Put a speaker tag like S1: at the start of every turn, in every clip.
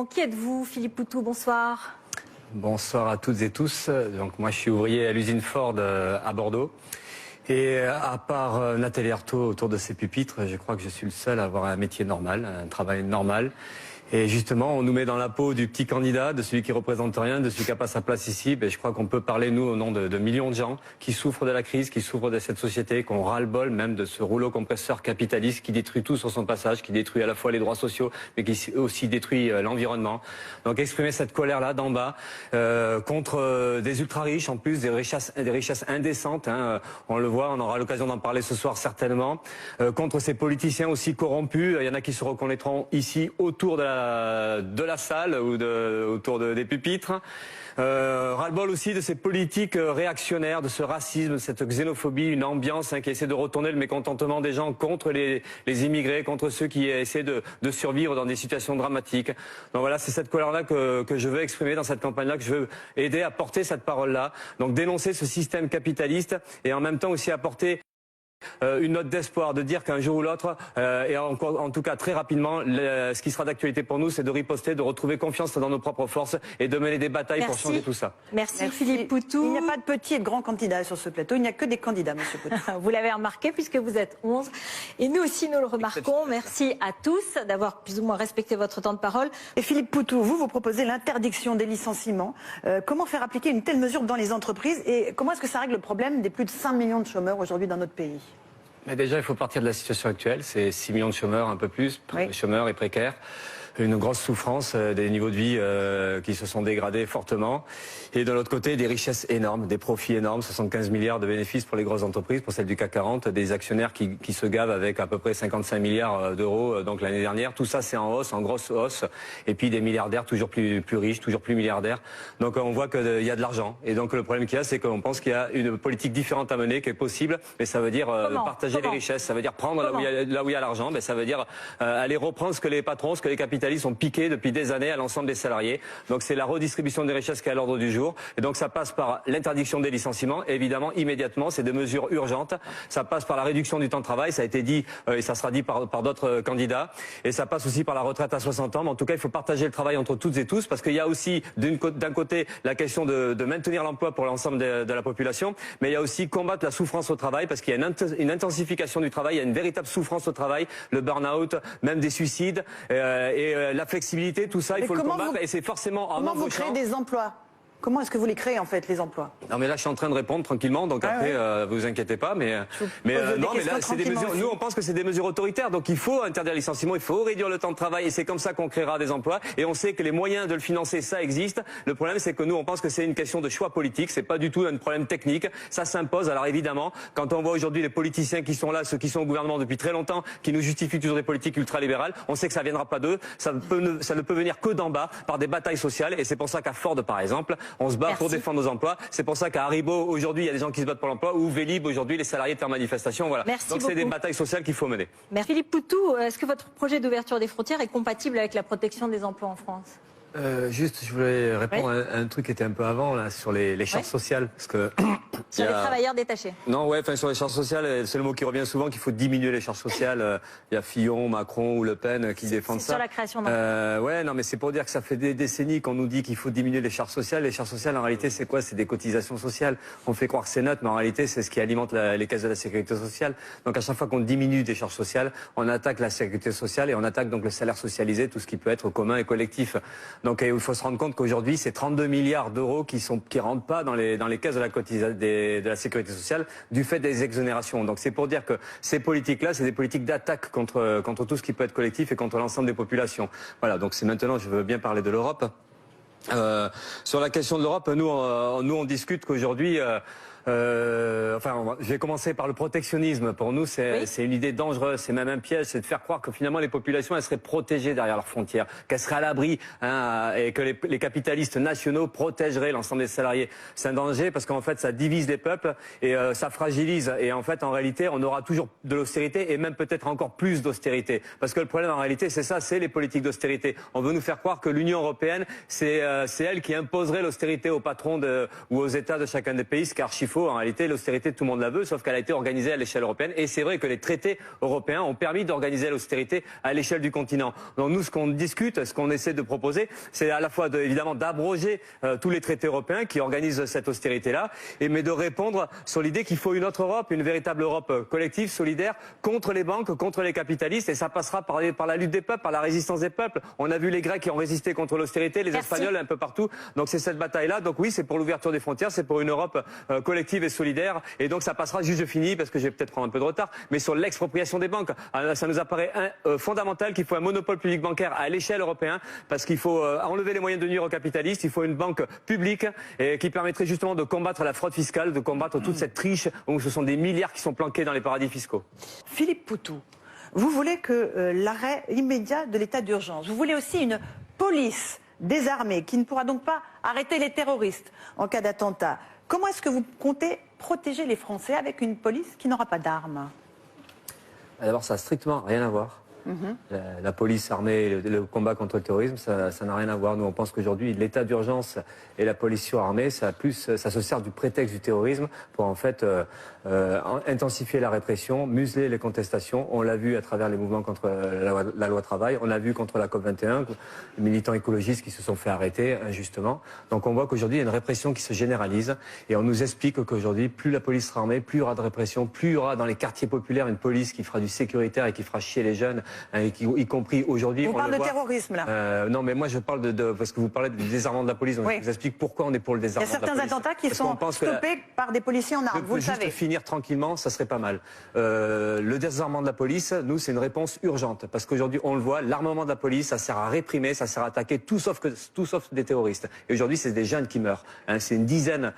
S1: Remarquons. Qui êtes-vous, Philippe Poutou? Bonsoir.
S2: Bonsoir à toutes et tous. Donc moi je suis ouvrier à l'usine Ford à Bordeaux. Et à part Nathalie Arthaud autour de ses pupitres, je crois que je suis le seul à avoir un métier normal, un travail normal. Et justement, on nous met dans la peau du petit candidat, de celui qui représente rien, de celui qui n'a pas sa place ici. Ben, je crois qu'on peut parler, nous, au nom de millions de gens qui souffrent de la crise, qui souffrent de cette société, qu'on ras-le-bol même de ce rouleau compresseur capitaliste qui détruit tout sur son passage, qui détruit à la fois les droits sociaux, mais qui aussi détruit l'environnement. Donc exprimer cette colère-là d'en bas contre des ultra-riches, en plus des richesses indécentes. Hein, on le voit, on aura l'occasion d'en parler ce soir certainement. Contre ces politiciens aussi corrompus. Il y en a qui se reconnaîtront ici autour de la salle ou autour des pupitres. Ras-le-bol aussi de ces politiques réactionnaires, de ce racisme, de cette xénophobie, une ambiance qui essaie de retourner le mécontentement des gens contre les immigrés, contre ceux qui essaient de survivre dans des situations dramatiques. Donc voilà, c'est cette colère-là que je veux exprimer dans cette campagne-là, que je veux aider à porter cette parole-là. Donc dénoncer ce système capitaliste et en même temps aussi apporter une note d'espoir, de dire qu'un jour ou l'autre, et en tout cas très rapidement, ce qui sera d'actualité pour nous, c'est de riposter, de retrouver confiance dans nos propres forces et de mener des batailles pour changer tout ça.
S1: Merci Philippe Poutou.
S3: Il n'y a pas de petits et de grands candidats sur ce plateau, il n'y a que des candidats, monsieur Poutou.
S1: Vous l'avez remarqué puisque vous êtes 11 et nous aussi nous le remarquons. Merci à tous d'avoir plus ou moins respecté votre temps de parole.
S3: Et Philippe Poutou, vous proposez l'interdiction des licenciements. Comment faire appliquer une telle mesure dans les entreprises et comment est-ce que ça règle le problème des plus de 5 millions de chômeurs aujourd'hui dans notre pays?
S2: Mais déjà, il faut partir de la situation actuelle. C'est 6 millions de chômeurs, un peu plus, chômeurs et précaires. Une grosse souffrance, des niveaux de vie qui se sont dégradés fortement. Et de l'autre côté, des richesses énormes, des profits énormes, 75 milliards de bénéfices pour les grosses entreprises, pour celles du CAC 40, des actionnaires qui se gavent avec à peu près 55 milliards d'euros donc l'année dernière. Tout ça, c'est en hausse, en grosse hausse. Et puis des milliardaires toujours plus riches, toujours plus milliardaires. Donc on voit qu'il y a de l'argent. Et donc le problème qu'il y a, c'est qu'on pense qu'il y a une politique différente à mener, qui est possible. Mais ça veut dire partager les richesses. Ça veut dire prendre là où il y a l'argent. Mais ça veut dire aller reprendre ce que les patrons, ce que les capitalistes ont piqué depuis des années à l'ensemble des salariés. Donc c'est la redistribution des richesses qui est à l'ordre du jour. Et donc ça passe par l'interdiction des licenciements. Et évidemment, immédiatement, c'est des mesures urgentes. Ça passe par la réduction du temps de travail. Ça a été dit et ça sera dit par d'autres candidats. Et ça passe aussi par la retraite à 60 ans. Mais en tout cas, il faut partager le travail entre toutes et tous parce qu'il y a aussi d'un côté la question de maintenir l'emploi pour l'ensemble de la population. Mais il y a aussi combattre la souffrance au travail parce qu'il y a une intensification du travail. Il y a une véritable souffrance au travail, le burn-out, même des suicides la flexibilité, tout ça, il faut le combattre et c'est forcément en embauchant.
S3: Comment vous créez des emplois? Comment est-ce que vous les créez en fait, les emplois?
S2: Non mais là je suis en train de répondre tranquillement, donc après vous inquiétez pas, mais non mais là c'est des mesures. Nous on pense que c'est des mesures autoritaires, donc il faut interdire les licenciements, il faut réduire le temps de travail et c'est comme ça qu'on créera des emplois. Et on sait que les moyens de le financer, ça existe. Le problème c'est que nous on pense que c'est une question de choix politique, c'est pas du tout un problème technique. Ça s'impose. Alors évidemment, quand on voit aujourd'hui les politiciens qui sont là, ceux qui sont au gouvernement depuis très longtemps, qui nous justifient toujours des politiques ultralibérales, on sait que ça viendra pas d'eux. Ça ne peut venir que d'en bas par des batailles sociales. Et c'est pour ça qu'à Ford par exemple, on se bat pour défendre nos emplois. C'est pour ça qu'à Haribo, aujourd'hui, il y a des gens qui se battent pour l'emploi, ou Vélib, aujourd'hui, les salariés de faire manifestation. Voilà. Donc c'est des batailles sociales qu'il faut mener.
S1: Merci Philippe Poutou. Est-ce que votre projet d'ouverture des frontières est compatible avec la protection des emplois en France?
S2: Juste, je voulais répondre à un truc qui était un peu avant, là, sur les charges sociales. Parce que
S1: sur les travailleurs détachés.
S2: Non, sur les charges sociales, c'est le mot qui revient souvent, qu'il faut diminuer les charges sociales. Il y a Fillon, Macron ou Le Pen qui défendent ça.
S1: Sur la création d'emplois.
S2: Non, mais c'est pour dire que ça fait des décennies qu'on nous dit qu'il faut diminuer les charges sociales. Les charges sociales, en réalité, c'est quoi? C'est des cotisations sociales. On fait croire que c'est neutre, mais en réalité, c'est ce qui alimente les caisses de la sécurité sociale. Donc à chaque fois qu'on diminue des charges sociales, on attaque la sécurité sociale et on attaque donc le salaire socialisé, tout ce qui peut être commun et collectif. Donc il faut se rendre compte qu'aujourd'hui, c'est 32 milliards d'euros qui rentrent pas dans les caisses de la sécurité sociale du fait des exonérations. Donc c'est pour dire que ces politiques-là, c'est des politiques d'attaque contre tout ce qui peut être collectif et contre l'ensemble des populations. Voilà, donc c'est maintenant, je veux bien parler de l'Europe. Sur la question de l'Europe, nous on discute qu'aujourd'hui... je vais commencer par le protectionnisme. Pour nous, c'est une idée dangereuse, c'est même un piège, c'est de faire croire que finalement les populations elles seraient protégées derrière leurs frontières, qu'elles seraient à l'abri, et que les capitalistes nationaux protégeraient l'ensemble des salariés. C'est un danger parce qu'en fait, ça divise les peuples et ça fragilise. Et en fait, en réalité, on aura toujours de l'austérité et même peut-être encore plus d'austérité. Parce que le problème, en réalité, c'est ça, c'est les politiques d'austérité. On veut nous faire croire que l'Union européenne, c'est elle qui imposerait l'austérité aux patrons ou aux États de chacun des pays, ce qui est archi faut, en réalité, l'austérité, tout le monde la veut, sauf qu'elle a été organisée à l'échelle européenne. Et c'est vrai que les traités européens ont permis d'organiser l'austérité à l'échelle du continent. Donc nous, ce qu'on discute, ce qu'on essaie de proposer, c'est à la fois évidemment d'abroger tous les traités européens qui organisent cette austérité-là, mais de répondre sur l'idée qu'il faut une autre Europe, une véritable Europe collective, solidaire, contre les banques, contre les capitalistes, et ça passera par la lutte des peuples, par la résistance des peuples. On a vu les Grecs qui ont résisté contre l'austérité, les Espagnols un peu partout. Donc c'est cette bataille-là. Donc oui, c'est pour l'ouverture des frontières, c'est pour une Europe collective et solidaire. Et donc ça passera, juste je finis, parce que je vais peut-être prendre un peu de retard, mais sur l'expropriation des banques. Ça nous apparaît fondamental qu'il faut un monopole public bancaire à l'échelle européenne, parce qu'il faut enlever les moyens de nuire aux capitalistes. Il faut une banque publique qui permettrait justement de combattre la fraude fiscale, de combattre toute cette triche où ce sont des milliards qui sont planqués dans les paradis fiscaux.
S3: Philippe Poutou, vous voulez que l'arrêt immédiat de l'état d'urgence. Vous voulez aussi une police désarmée qui ne pourra donc pas arrêter les terroristes en cas d'attentat. Comment est-ce que vous comptez protéger les Français avec une police qui n'aura pas d'armes?
S2: D'abord, ça n'a strictement rien à voir. La police armée, le combat contre le terrorisme, ça n'a rien à voir. Nous, on pense qu'aujourd'hui, l'état d'urgence et la police surarmée, ça se sert du prétexte du terrorisme pour en fait intensifier la répression, museler les contestations. On l'a vu à travers les mouvements contre la loi travail, on l'a vu contre la COP21, les militants écologistes qui se sont fait arrêter injustement. Donc on voit qu'aujourd'hui, il y a une répression qui se généralise et on nous explique qu'aujourd'hui, plus la police sera armée, plus il y aura de répression, plus il y aura dans les quartiers populaires une police qui fera du sécuritaire et qui fera chier les jeunes, y compris aujourd'hui.
S3: On parle de terrorisme là.
S2: Non, mais moi je parle parce que vous parlez du désarmement de la police, donc je vous explique pourquoi on est pour le désarmement de la police.
S3: Il y a certains attentats qui sont stoppés par des policiers en armes, vous le savez.
S2: Juste finir tranquillement, ça serait pas mal. Le désarmement de la police, nous, c'est une réponse urgente, parce qu'aujourd'hui, on le voit, l'armement de la police, ça sert à réprimer, ça sert à attaquer tout sauf des terroristes. Et aujourd'hui, c'est des jeunes qui meurent. C'est une dizaine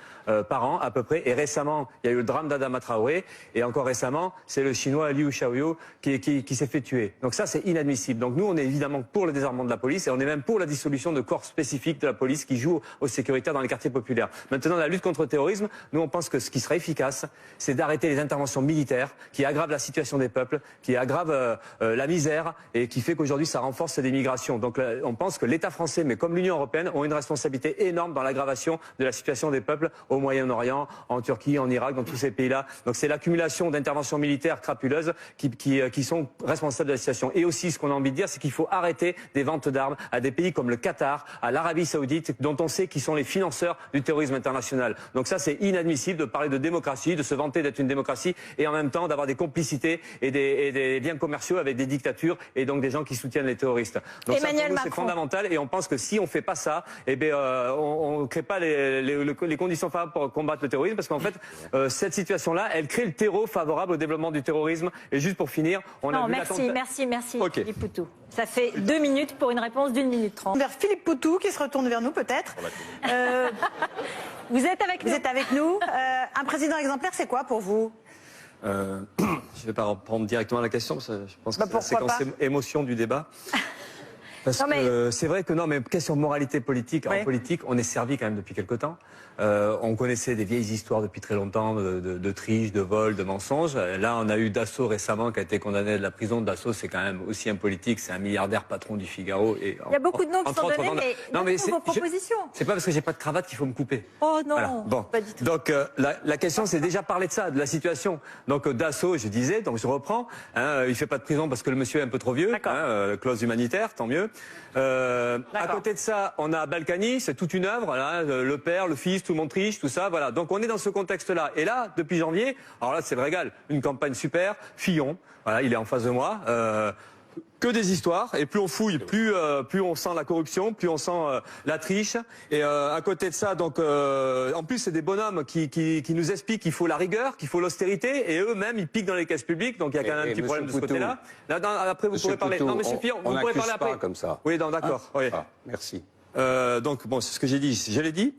S2: par an à peu près. Et récemment, il y a eu le drame d'Adama Traoré, et encore récemment, c'est le Chinois Liu Xiaoyu qui s'est fait tuer. Donc ça, c'est inadmissible. Donc nous, on est évidemment pour le désarmement de la police et on est même pour la dissolution de corps spécifiques de la police qui jouent aux sécuritaires dans les quartiers populaires. Maintenant, la lutte contre le terrorisme, nous, on pense que ce qui serait efficace, c'est d'arrêter les interventions militaires qui aggravent la situation des peuples, qui aggravent la misère et qui fait qu'aujourd'hui, ça renforce les migrations. Donc on pense que l'État français, mais comme l'Union européenne, ont une responsabilité énorme dans l'aggravation de la situation des peuples au Moyen-Orient, en Turquie, en Irak, dans tous ces pays-là. Donc c'est l'accumulation d'interventions militaires crapuleuses qui sont responsables de la situation. Et aussi, ce qu'on a envie de dire, c'est qu'il faut arrêter des ventes d'armes à des pays comme le Qatar, à l'Arabie Saoudite, dont on sait qu'ils sont les financeurs du terrorisme international. Donc ça, c'est inadmissible de parler de démocratie, de se vanter d'être une démocratie, et en même temps d'avoir des complicités et des liens commerciaux avec des dictatures et donc des gens qui soutiennent les terroristes. Donc ça, pour nous, c'est fondamental, et on pense que si on fait pas ça, on ne crée pas les conditions favorables pour combattre le terrorisme, parce qu'en fait, cette situation-là, elle crée le terreau favorable au développement du terrorisme. Et juste pour finir, on a vu
S1: merci, Philippe Poutou. Ça fait 2 minutes pour une réponse d'1 minute 30.
S3: Vers Philippe Poutou, qui se retourne vers nous peut-être.
S1: Vous êtes avec nous.
S3: Vous êtes avec nous. Un président exemplaire, c'est quoi pour vous?
S2: Je ne vais pas reprendre directement la question, parce que je pense que c'est la séquence émotion du débat. Parce que c'est vrai que mais question de moralité politique, en politique, on est servi quand même depuis quelque temps. On connaissait des vieilles histoires depuis très longtemps de triche, de vol, de mensonges. Là, on a eu Dassault récemment qui a été condamné à de la prison. Dassault, c'est quand même aussi un politique, c'est un milliardaire patron du Figaro. Et
S1: il y a beaucoup de noms qui sont donnés, mais c'est vos propositions.
S2: C'est pas parce que j'ai pas de cravate qu'il faut me couper.
S1: Oh non,
S2: voilà. Bon.
S1: Pas du tout.
S2: Donc la question, c'est déjà parler de ça, de la situation. Donc Dassault, je disais, donc je reprends. Il fait pas de prison parce que le monsieur est un peu trop vieux. Clause humanitaire, tant mieux. À côté de ça, on a Balkany, c'est toute une œuvre. Là, le père, le fils, tout le monde triche, tout ça. Voilà. Donc on est dans ce contexte-là. Et là, depuis janvier, alors là, c'est le régal. Une campagne super. Fillon, voilà, il est en face de moi. Que des histoires, et plus on fouille, plus on sent la corruption, plus on sent la triche. Et à côté de ça, donc en plus c'est des bonhommes qui nous expliquent qu'il faut la rigueur, qu'il faut l'austérité, et eux-mêmes ils piquent dans les caisses publiques. Donc il y a quand même un petit problème de ce côté-là. Après vous pourrez parler. Non, Monsieur Fillon, vous pourrez parler après.
S4: Comme ça.
S2: Oui, d'accord. Oui.
S4: Merci.
S2: Donc bon, c'est ce que j'ai dit, je l'ai dit.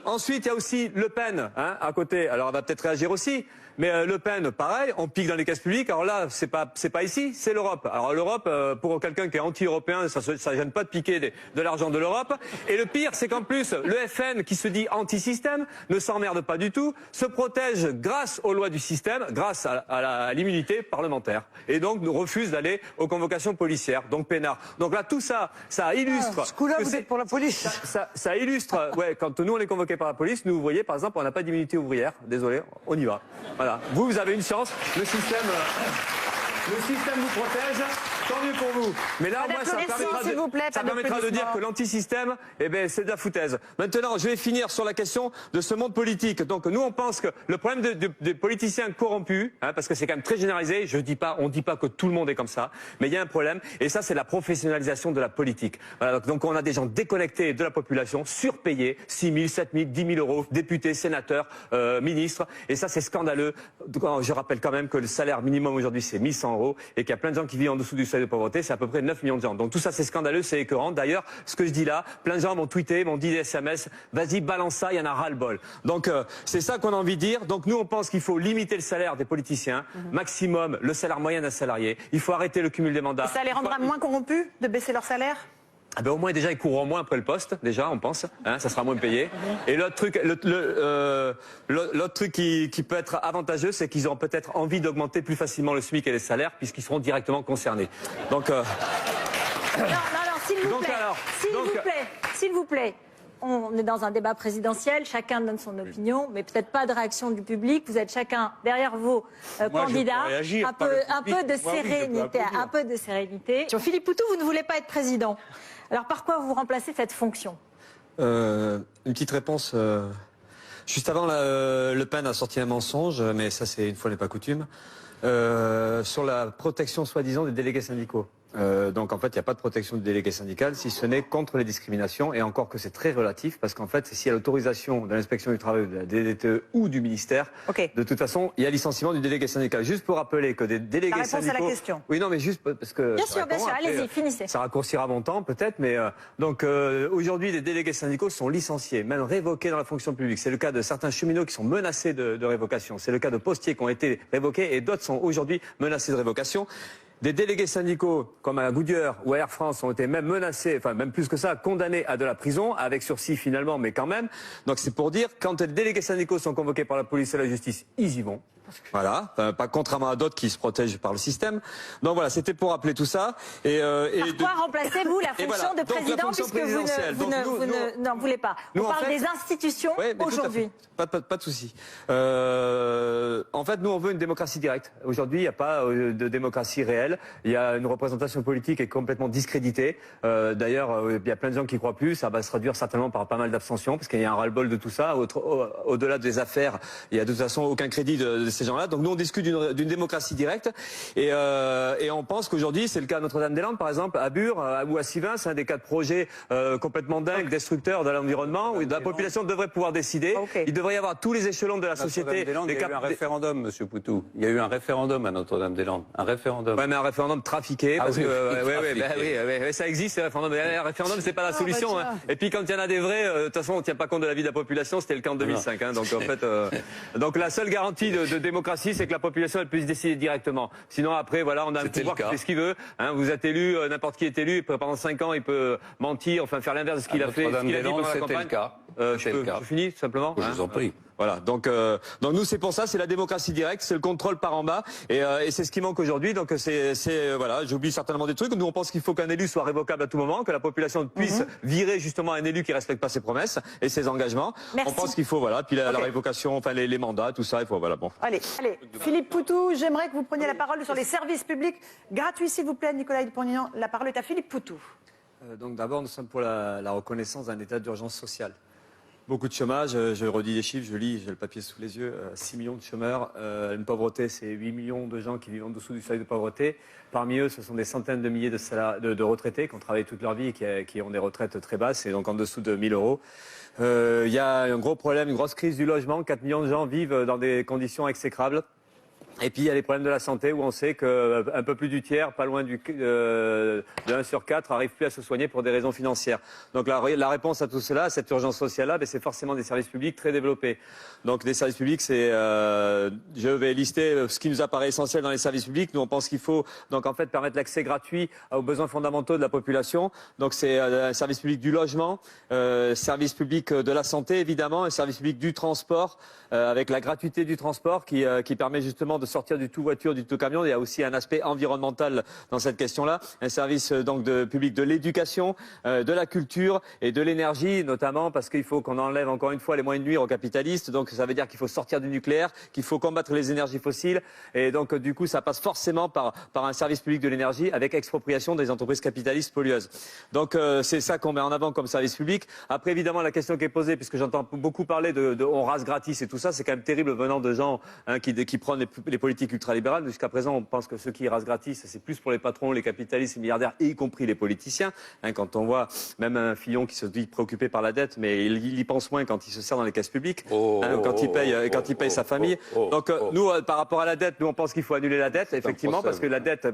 S2: Ensuite, il y a aussi Le Pen à côté. Alors elle va peut-être réagir aussi. Mais Le Pen, pareil, on pique dans les caisses publiques. Alors là, c'est pas ici, c'est l'Europe. Alors l'Europe, pour quelqu'un qui est anti-européen, ça gêne pas de piquer de l'argent de l'Europe. Et le pire, c'est qu'en plus, le FN, qui se dit anti-système, ne s'emmerde pas du tout, se protège grâce aux lois du système, grâce à l'immunité parlementaire. Et donc, nous refuse d'aller aux convocations policières, donc peinard. Donc là, tout ça, ça illustre...
S3: Ce coup-là, vous êtes pour la police.
S2: Ça illustre, ouais, quand nous on est convoqués par la police, nous, vous voyez, par exemple, on n'a pas d'immunité ouvrière. Désolé, on y va. Voilà. Vous avez une chance. Le système vous protège. Tant mieux pour vous. Mais là, moi, ça permettra de dire que l'antisystème, eh ben, c'est de la foutaise. Maintenant, je vais finir sur la question de ce monde politique. Donc, nous, on pense que le problème des politiciens corrompus, parce que c'est quand même très généralisé, on dit pas que tout le monde est comme ça, mais il y a un problème, et ça, c'est la professionnalisation de la politique. Voilà, donc, on a des gens déconnectés de la population, surpayés, 6 000, 7 000, 10 000 euros, députés, sénateurs, ministres, et ça, c'est scandaleux. Je rappelle quand même que le salaire minimum aujourd'hui, c'est 1 100 euros, et qu'il y a plein de gens qui vivent en dessous du seuil de pauvreté, c'est à peu près 9 millions de gens. Donc tout ça, c'est scandaleux, c'est écœurant. D'ailleurs, ce que je dis là, plein de gens m'ont tweeté, m'ont dit des SMS, vas-y, balance ça, il y en a ras-le-bol. Donc c'est ça qu'on a envie de dire. Donc nous, on pense qu'il faut limiter le salaire des politiciens, maximum le salaire moyen d'un salarié. Il faut arrêter le cumul des mandats.
S3: Et ça les rendra moins corrompus de baisser leur salaire?
S2: Ah ben au moins déjà ils courront moins après le poste, déjà on pense, ça sera moins payé. Et l'autre truc, l'autre truc qui peut être avantageux, c'est qu'ils auront peut-être envie d'augmenter plus facilement le SMIC et les salaires puisqu'ils seront directement concernés. Donc
S1: non, s'il vous plaît. On est dans un débat présidentiel, chacun donne son opinion, mais peut-être pas de réaction du public. Vous êtes chacun derrière vos candidats. Un peu de sérénité, un peu de sérénité. Philippe Poutou, vous ne voulez pas être président. Alors par quoi vous remplacez cette fonction?
S2: Une petite réponse. Juste avant, Le Pen a sorti un mensonge, mais ça c'est une fois n'est pas coutume, sur la protection soi-disant des délégués syndicaux. Donc en fait, il n'y a pas de protection du délégué syndical, si ce n'est contre les discriminations, et encore que c'est très relatif, parce qu'en fait, s'il y a l'autorisation de l'inspection du travail, de la DDTE ou du ministère, de toute façon, il y a licenciement du délégué syndical. Juste pour rappeler que des délégués syndicaux...
S3: à la question.
S2: Oui, non, mais juste parce que...
S1: Bien sûr, allez-y, finissez.
S2: Ça raccourcira mon temps, peut-être, mais... donc aujourd'hui, les délégués syndicaux sont licenciés, même révoqués dans la fonction publique. C'est le cas de certains cheminots qui sont menacés de révocation. C'est le cas de postiers qui ont été révoqués, et d'autres sont aujourd'hui menacés de révocation. Des délégués syndicaux comme à Goodyear ou à Air France ont été même menacés, enfin même plus que ça, condamnés à de la prison, avec sursis finalement, mais quand même. Donc c'est pour dire, quand les délégués syndicaux sont convoqués par la police et la justice, ils y vont. Voilà, pas contrairement à d'autres qui se protègent par le système. Donc voilà, c'était pour rappeler tout ça.
S1: Par quoi remplacez-vous la fonction de président, puisque vous n'en voulez pas? On parle des institutions aujourd'hui.
S2: Pas de souci. En fait, nous, on veut une démocratie directe. Aujourd'hui, il n'y a pas de démocratie réelle. Il y a une représentation politique qui est complètement discréditée. D'ailleurs, il y a plein de gens qui croient plus. Ça va se traduire certainement par pas mal d'abstentions, parce qu'il y a un ras-le-bol de tout ça. Au-delà des affaires, il n'y a de toute façon aucun crédit de ces gens-là. Donc nous, on discute d'une démocratie directe. Et on pense qu'aujourd'hui, c'est le cas à Notre-Dame-des-Landes, par exemple, à Bure ou à Sivins, c'est un des cas de projets complètement dingues, destructeurs de l'environnement, où la population devrait pouvoir décider. Il devrait y avoir tous les échelons de la société.
S4: Il y a eu un référendum, Monsieur Poutou. Il y a eu un référendum à Notre-Dame-des-Landes. Un référendum.
S2: Ouais, mais un référendum trafiqué, parce que ça existe, ces référendums. Mais un référendum, c'est pas la solution. Et puis quand il y en a des vrais, de toute façon, on tient pas compte de la vie de la population. C'était le cas en 2005. Donc en fait, donc la seule garantie de démocratie, c'est que la population elle puisse décider directement. Sinon après, voilà, on a un pouvoir qui fait ce qu'il veut. Vous êtes élu, n'importe qui est élu. Et pendant 5 ans, il peut mentir, enfin faire l'inverse de ce qu'il a fait, ce qu'il a dit pendant la campagne. Je finis simplement.
S4: Je vous en prie.
S2: Voilà, donc nous c'est pour ça, c'est la démocratie directe, c'est le contrôle par en bas, et c'est ce qui manque aujourd'hui. Donc voilà, j'oublie certainement des trucs. Nous on pense qu'il faut qu'un élu soit révocable à tout moment, que la population puisse virer justement un élu qui respecte pas ses promesses et ses engagements.
S1: Merci.
S2: On pense qu'il faut puis la révocation, enfin les mandats, tout ça, il faut bon.
S3: Allez, Philippe Poutou, j'aimerais que vous preniez la parole sur les services publics gratuits, s'il vous plaît, Nicolas Dupont-Aignan. La parole est à Philippe Poutou.
S2: Donc d'abord, nous sommes pour la reconnaissance d'un état d'urgence sociale. Beaucoup de chômage, je redis les chiffres, j'ai le papier sous les yeux, 6 millions de chômeurs, une pauvreté, c'est 8 millions de gens qui vivent en dessous du seuil de pauvreté. Parmi eux, ce sont des centaines de milliers de retraités qui ont travaillé toute leur vie et qui ont des retraites très basses, et donc en dessous de 1 000 euros. Il y a un gros problème, une grosse crise du logement, 4 millions de gens vivent dans des conditions exécrables. Et puis il y a les problèmes de la santé où on sait qu'un peu plus du tiers, pas loin de 1 sur 4, n'arrive plus à se soigner pour des raisons financières. Donc la réponse à tout cela, à cette urgence sociale-là, c'est forcément des services publics très développés. Donc des services publics, je vais lister ce qui nous apparaît essentiel dans les services publics. Nous on pense qu'il faut donc en fait permettre l'accès gratuit aux besoins fondamentaux de la population. Donc c'est un service public du logement, service public de la santé évidemment, un service public du transport avec la gratuité du transport qui permet justement de sortir du tout voiture, du tout camion. Il y a aussi un aspect environnemental dans cette question-là. Un service donc public de l'éducation, de la culture et de l'énergie, notamment parce qu'il faut qu'on enlève encore une fois les moyens de nuire aux capitalistes. Donc ça veut dire qu'il faut sortir du nucléaire, qu'il faut combattre les énergies fossiles. Et donc du coup, ça passe forcément par un service public de l'énergie avec expropriation des entreprises capitalistes pollueuses. Donc c'est ça qu'on met en avant comme service public. Après, évidemment, la question qui est posée, puisque j'entends beaucoup parler de on rase gratis et tout ça, c'est quand même terrible venant de gens qui prennent les politiques ultralibérales. Jusqu'à présent, on pense que ceux qui rasent gratis, c'est plus pour les patrons, les capitalistes, les milliardaires, y compris les politiciens. Quand on voit même un Fillon qui se dit préoccupé par la dette, mais il y pense moins quand il se sert dans les caisses publiques, quand il paye sa famille. Donc nous, par rapport à la dette, nous on pense qu'il faut annuler la dette, effectivement, parce que la dette,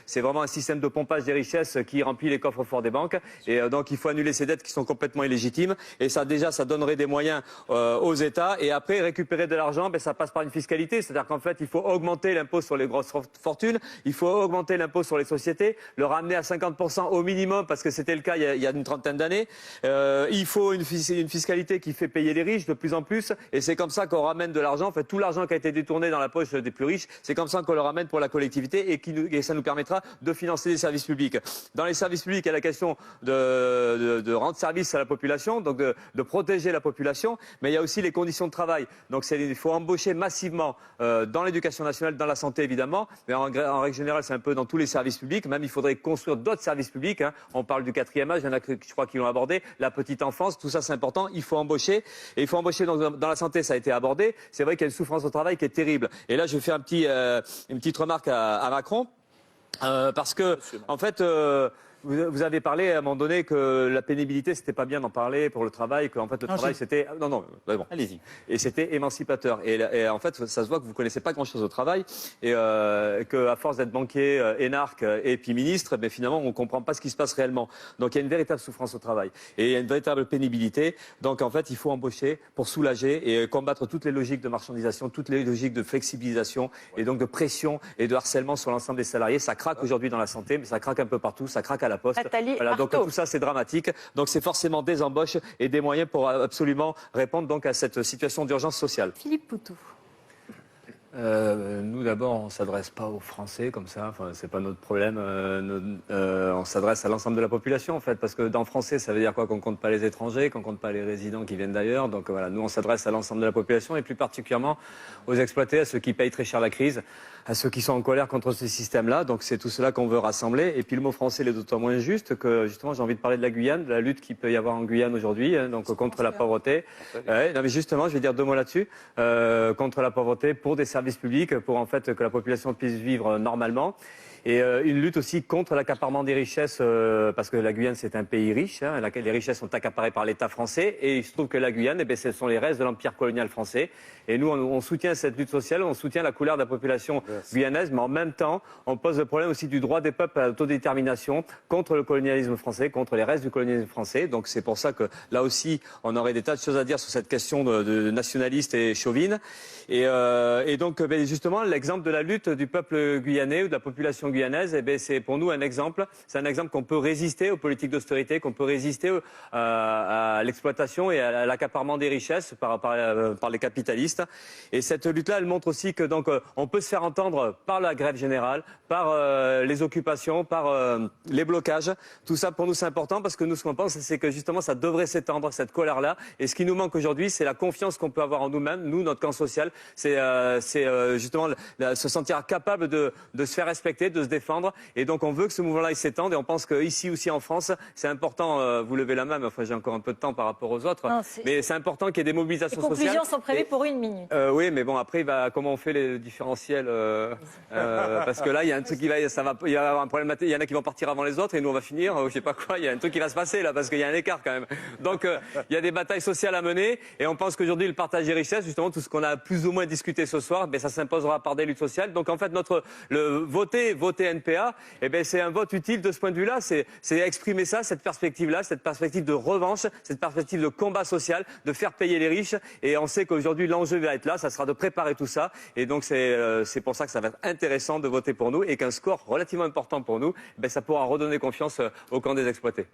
S2: c'est vraiment un système de pompage des richesses qui remplit les coffres forts des banques. Et donc il faut annuler ces dettes qui sont complètement illégitimes. Et ça, déjà, ça donnerait des moyens aux États. Et après, récupérer de l'argent, ça passe par une fiscalité. C'est-à-dire qu'en fait, il faut augmenter l'impôt sur les grosses fortunes, il faut augmenter l'impôt sur les sociétés, le ramener à 50% au minimum, parce que c'était le cas il y a une trentaine d'années. Il faut une fiscalité qui fait payer les riches de plus en plus. Et c'est comme ça qu'on ramène de l'argent. En fait, tout l'argent qui a été détourné dans la poche des plus riches, c'est comme ça qu'on le ramène pour la collectivité et ça nous permettra de financer les services publics. Dans les services publics, il y a la question de rendre service à la population, donc de protéger la population, mais il y a aussi les conditions de travail. Donc il faut embaucher massivement dans l'éducation nationale, dans la santé évidemment, mais en règle générale c'est un peu dans tous les services publics. Même il faudrait construire d'autres services publics. On parle du 4e âge, il y en a je crois qui l'ont abordé, la petite enfance, tout ça c'est important. Il faut embaucher et il faut embaucher dans la santé, ça a été abordé. C'est vrai qu'il y a une souffrance au travail qui est terrible. Et là je vais faire une petite remarque à Macron parce que en fait. Vous avez parlé à un moment donné que la pénibilité, c'était pas bien d'en parler pour le travail, qu'en fait le travail c'était... Non, bon. Allez-y. Et c'était émancipateur. Et en fait, ça se voit que vous connaissez pas grand-chose au travail et qu'à force d'être banquier, énarque et puis ministre, finalement, on comprend pas ce qui se passe réellement. Donc il y a une véritable souffrance au travail et il y a une véritable pénibilité. Donc en fait, il faut embaucher pour soulager et combattre toutes les logiques de marchandisation, toutes les logiques de flexibilisation et donc de pression et de harcèlement sur l'ensemble des salariés. Ça craque aujourd'hui dans la santé, mais ça craque un peu partout, ça craque à la Poste. Voilà, donc tout ça c'est dramatique. Donc c'est forcément des embauches et des moyens pour absolument répondre donc à cette situation d'urgence sociale.
S1: Philippe Poutou.
S2: Nous d'abord on s'adresse pas aux Français comme ça, enfin, c'est pas notre problème, on s'adresse à l'ensemble de la population en fait, parce que dans français ça veut dire quoi? Qu'on compte pas les étrangers, qu'on compte pas les résidents qui viennent d'ailleurs, donc voilà, nous on s'adresse à l'ensemble de la population et plus particulièrement aux exploités, à ceux qui payent très cher la crise, à ceux qui sont en colère contre ce système-là, donc c'est tout cela qu'on veut rassembler. Et puis le mot français il est d'autant moins juste que justement j'ai envie de parler de la Guyane, de la lutte qu'il peut y avoir en Guyane aujourd'hui, donc contre la pauvreté. Non mais justement je vais dire 2 mots là-dessus, contre la pauvreté pour des services publics, pour en fait que la population puisse vivre normalement. Et une lutte aussi contre l'accaparement des richesses, parce que la Guyane c'est un pays riche, les richesses sont accaparées par l'État français, et il se trouve que la Guyane, ce sont les restes de l'empire colonial français. Et nous, on soutient cette lutte sociale, on soutient la couleur de la population guyanaise, mais en même temps, on pose le problème aussi du droit des peuples à l'autodétermination contre le colonialisme français, contre les restes du colonialisme français. Donc c'est pour ça que là aussi, on aurait des tas de choses à dire sur cette question de nationaliste et chauvine. Et donc, justement, l'exemple de la lutte du peuple guyanais ou de la population guyanaise, c'est pour nous un exemple. C'est un exemple qu'on peut résister aux politiques d'austérité, qu'on peut résister à l'exploitation et à l'accaparement des richesses par les capitalistes. Et cette lutte-là, elle montre aussi que donc on peut se faire entendre par la grève générale, par les occupations, par les blocages. Tout ça pour nous c'est important parce que nous ce qu'on pense c'est que justement ça devrait s'étendre cette colère-là. Et ce qui nous manque aujourd'hui, c'est la confiance qu'on peut avoir en nous-mêmes, nous notre camp social. C'est justement se sentir capable de se faire respecter, de se défendre. Et donc on veut que ce mouvement-là s'étende. Et on pense qu'ici aussi en France, c'est important, vous levez la main, mais enfin j'ai encore un peu de temps par rapport aux autres. Non, mais c'est important qu'il y ait des mobilisations sociales.
S1: Les conclusions sont prévues pour 1 minute.
S2: Oui, mais bon, après, comment on fait les différentiels parce que là, il y a un truc il y a un problème, il y en a qui vont partir avant les autres et nous on va finir, je sais pas quoi, il y a un truc qui va se passer là parce qu'il y a un écart quand même. Donc il y a des batailles sociales à mener et on pense qu'aujourd'hui le partage des richesses, justement tout ce qu'on a plus ou moins discuté ce soir, ça s'imposera par des luttes sociales. Donc en fait voter NPA, c'est un vote utile de ce point de vue-là, c'est exprimer ça, cette perspective-là, cette perspective de revanche, cette perspective de combat social, de faire payer les riches. Et on sait qu'aujourd'hui l'enjeu va être là, ça sera de préparer tout ça. Et donc c'est pour ça que ça va être intéressant de voter pour nous et qu'un score relativement important pour nous, ça pourra redonner confiance au camp des exploités.